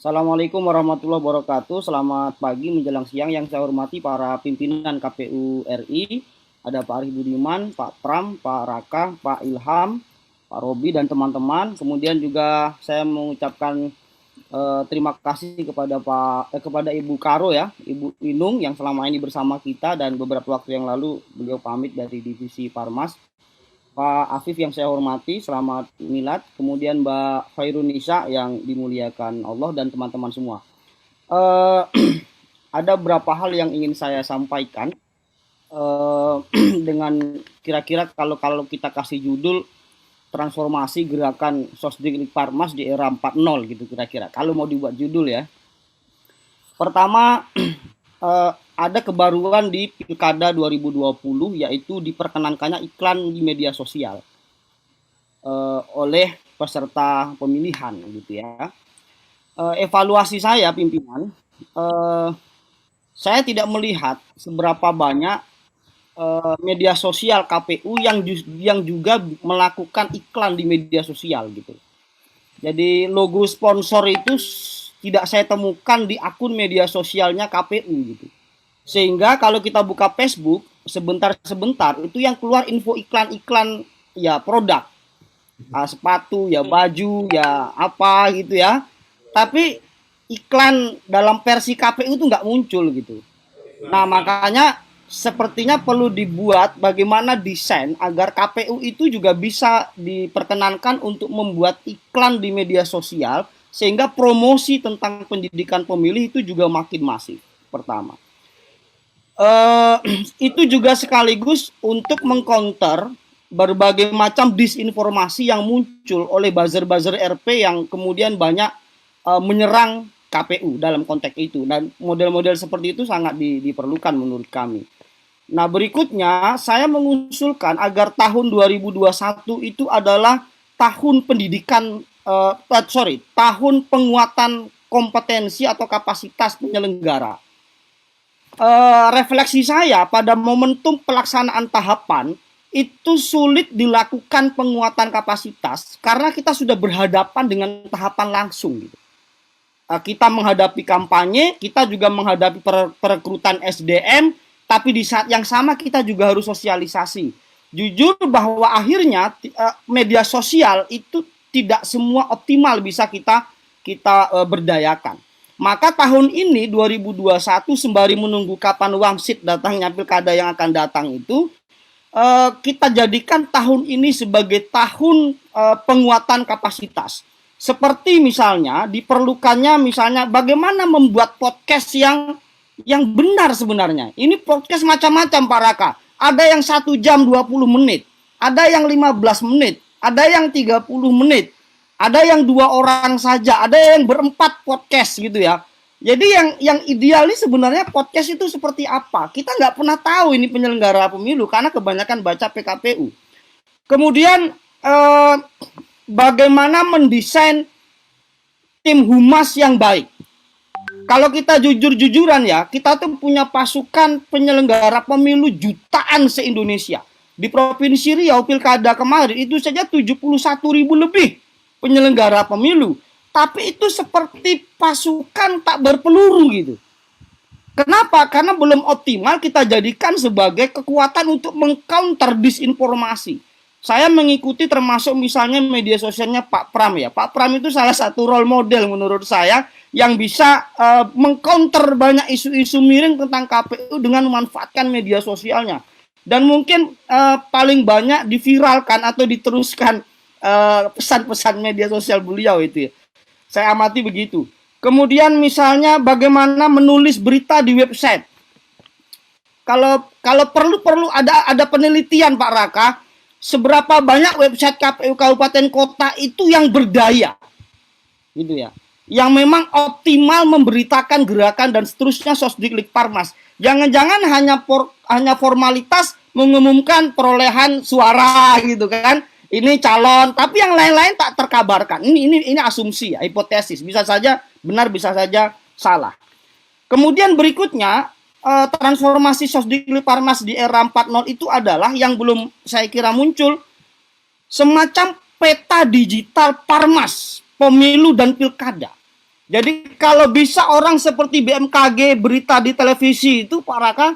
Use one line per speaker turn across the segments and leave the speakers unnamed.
Assalamualaikum warahmatullahi wabarakatuh. Selamat pagi menjelang siang yang saya hormati para pimpinan KPU RI. Ada Pak Arif Budiman, Pak Pram, Pak Raka, Pak Ilham, Pak Robi dan teman-teman. Kemudian juga saya mengucapkan terima kasih kepada Ibu Karo ya, Ibu Inung yang selama ini bersama kita dan beberapa waktu yang lalu beliau pamit dari divisi Parmas. Pak Afif yang saya hormati, selamat milad. Kemudian Mbak Khairunisa yang dimuliakan Allah dan teman-teman semua. Eh, ada beberapa hal yang ingin saya sampaikan eh, dengan kira-kira kalau kita kasih judul transformasi gerakan Sosdiklik Parmas di era 4.0 gitu kira-kira. Kalau mau dibuat judul ya. Pertama, ada kebaruan di Pilkada 2020 yaitu diperkenankannya iklan di media sosial oleh peserta pemilihan gitu ya. Evaluasi saya pimpinan, eh, saya tidak melihat seberapa banyak media sosial KPU yang juga melakukan iklan di media sosial gitu. Jadi logo sponsor itu tidak saya temukan di akun media sosialnya KPU gitu. Sehingga kalau kita buka Facebook sebentar-sebentar itu yang keluar info iklan-iklan ya produk, sepatu, ya baju, ya apa gitu ya. Tapi iklan dalam versi KPU itu nggak muncul gitu. Nah makanya sepertinya perlu dibuat bagaimana desain agar KPU itu juga bisa diperkenankan untuk membuat iklan di media sosial sehingga promosi tentang pendidikan pemilih itu juga makin masif. Pertama, eh, itu juga sekaligus untuk mengcounter berbagai macam disinformasi yang muncul oleh buzzer-buzzer RP yang kemudian banyak menyerang KPU dalam konteks itu dan model-model seperti itu sangat diperlukan menurut kami. Nah, berikutnya saya mengusulkan agar tahun 2021 itu adalah tahun pendidikan tahun penguatan kompetensi atau kapasitas penyelenggara. Refleksi saya pada momentum pelaksanaan tahapan itu sulit dilakukan penguatan kapasitas karena kita sudah berhadapan dengan tahapan langsung gitu. Kita menghadapi kampanye, kita juga menghadapi perekrutan SDM, tapi di saat yang sama kita juga harus sosialisasi. Jujur bahwa akhirnya media sosial itu tidak semua optimal bisa kita berdayakan. Maka tahun ini 2021 sembari menunggu kapan wangsit datangnya pilkada yang akan datang itu kita jadikan tahun ini sebagai tahun penguatan kapasitas. Seperti misalnya diperlukannya misalnya bagaimana membuat podcast yang benar sebenarnya. Ini podcast macam-macam Pak Raka. Ada yang 1 jam 20 menit, ada yang 15 menit, ada yang 30 menit, ada yang 2 orang saja, ada yang berempat podcast gitu ya. Jadi yang idealis sebenarnya podcast itu seperti apa? Kita nggak pernah tahu ini penyelenggara pemilu karena kebanyakan baca PKPU. Kemudian bagaimana mendesain tim humas yang baik. Kalau kita jujur-jujuran ya, kita tuh punya pasukan penyelenggara pemilu jutaan se-Indonesia. Di Provinsi Riau, pilkada kemarin, itu saja 71.000 lebih penyelenggara pemilu. Tapi itu seperti pasukan tak berpeluru gitu. Kenapa? Karena belum optimal kita jadikan sebagai kekuatan untuk mengcounter disinformasi. Saya mengikuti termasuk misalnya media sosialnya Pak Pram ya. Pak Pram itu salah satu role model menurut saya yang bisa mengcounter banyak isu-isu miring tentang KPU dengan memanfaatkan media sosialnya. Dan mungkin paling banyak diviralkan atau diteruskan pesan-pesan media sosial beliau itu ya. Saya amati begitu. Kemudian misalnya bagaimana menulis berita di website. Kalau perlu ada penelitian Pak Raka, seberapa banyak website KPU kabupaten kota itu yang berdaya, gitu ya, yang memang optimal memberitakan gerakan dan seterusnya Sosdiklik Parmas. Jangan-jangan hanya formalitas mengumumkan perolehan suara gitu kan, ini calon, tapi yang lain-lain tak terkabarkan. Ini asumsi ya, hipotesis, bisa saja benar, bisa saja salah. Kemudian berikutnya transformasi Sosdiklik Parmas di era 4.0 itu adalah yang belum saya kira muncul semacam peta digital Parmas pemilu dan pilkada. Jadi kalau bisa orang seperti BMKG berita di televisi itu Pak Raka,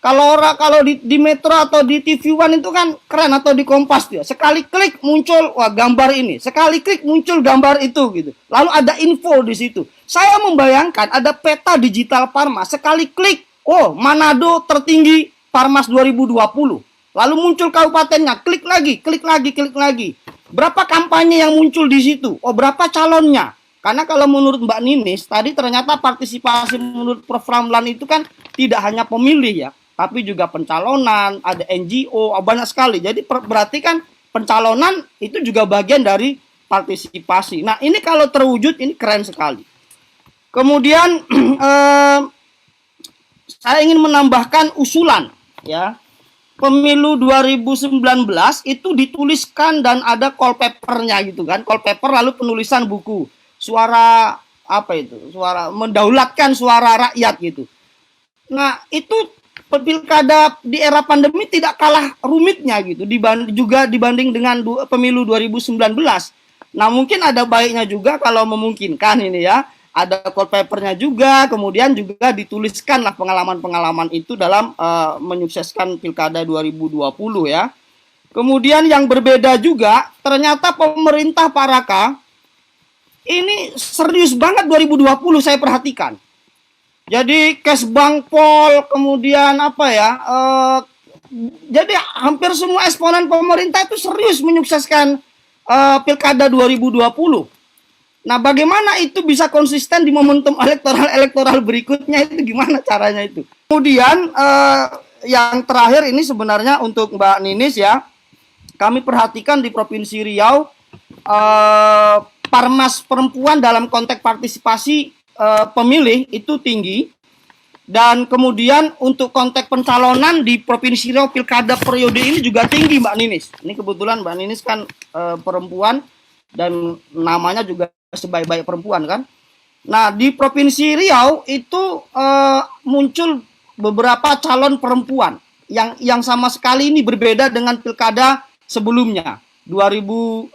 kalau di Metro atau di TV One itu kan keren, atau di Kompas dia. Sekali klik muncul wah gambar ini, sekali klik muncul gambar itu gitu. Lalu ada info di situ. Saya membayangkan ada peta digital Parmas, sekali klik, oh Manado tertinggi Parmas 2020. Lalu muncul kabupatennya, klik lagi, klik lagi, klik lagi. Berapa kampanye yang muncul di situ? Oh, berapa calonnya? Karena kalau menurut Mbak Ninis, tadi ternyata partisipasi menurut Prof. Ramlan itu kan tidak hanya pemilih ya, tapi juga pencalonan, ada NGO, banyak sekali. Jadi berarti kan pencalonan itu juga bagian dari partisipasi. Nah, ini kalau terwujud ini keren sekali. Kemudian saya ingin menambahkan usulan ya. Pemilu 2019 itu dituliskan dan ada call papernya gitu kan, call paper lalu penulisan buku suara apa itu, suara mendaulatkan suara rakyat gitu. Nah itu pilkada di era pandemi tidak kalah rumitnya gitu, dibanding dengan pemilu 2019. Nah mungkin ada baiknya juga kalau memungkinkan ini ya, ada call papernya juga, kemudian juga dituliskanlah pengalaman-pengalaman itu dalam menyukseskan pilkada 2020 ya. Kemudian yang berbeda juga, ternyata pemerintah Pak Raka ini serius banget 2020 saya perhatikan. Jadi Kesbang Pol, kemudian apa ya, jadi hampir semua eksponen pemerintah itu serius menyukseskan pilkada 2020. Nah, bagaimana itu bisa konsisten di momentum elektoral berikutnya, itu gimana caranya itu? Kemudian yang terakhir ini sebenarnya untuk Mbak Ninis ya, kami perhatikan di Provinsi Riau Parmas perempuan dalam konteks partisipasi pemilih itu tinggi, dan kemudian untuk konteks pencalonan di Provinsi Riau pilkada periode ini juga tinggi Mbak Ninis. Ini kebetulan Mbak Ninis kan perempuan dan namanya juga sebaik-baik perempuan kan. Nah di Provinsi Riau itu muncul beberapa calon perempuan yang sama sekali ini berbeda dengan pilkada sebelumnya 2015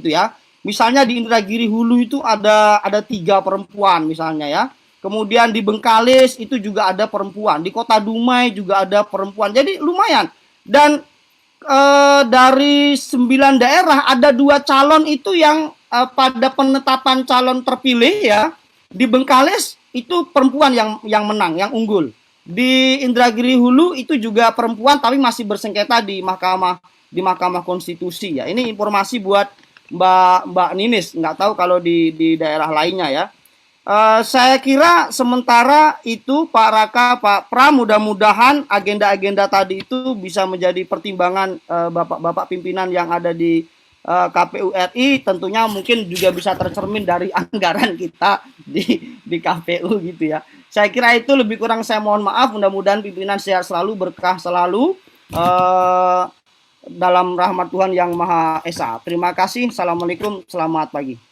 gitu ya. Misalnya di Indragiri Hulu itu ada 3 perempuan misalnya ya. Kemudian di Bengkalis itu juga ada perempuan, di Kota Dumai juga ada perempuan. Jadi lumayan. Dan dari 9 daerah ada 2 calon itu yang pada penetapan calon terpilih ya, di Bengkalis itu perempuan yang menang, yang unggul. Di Indragiri Hulu itu juga perempuan tapi masih bersengketa di Mahkamah Konstitusi ya. Ini informasi buat Mbak Ninis, nggak tahu kalau di daerah lainnya ya. Saya kira sementara itu Pak Raka, Pak Pra, mudah-mudahan agenda-agenda tadi itu bisa menjadi pertimbangan Bapak-Bapak pimpinan yang ada di KPU RI, tentunya mungkin juga bisa tercermin dari anggaran kita di KPU gitu ya. Saya kira itu, lebih kurang saya mohon maaf, mudah-mudahan pimpinan sehat selalu, berkah selalu dalam rahmat Tuhan Yang Maha Esa. Terima kasih. Assalamualaikum, selamat pagi.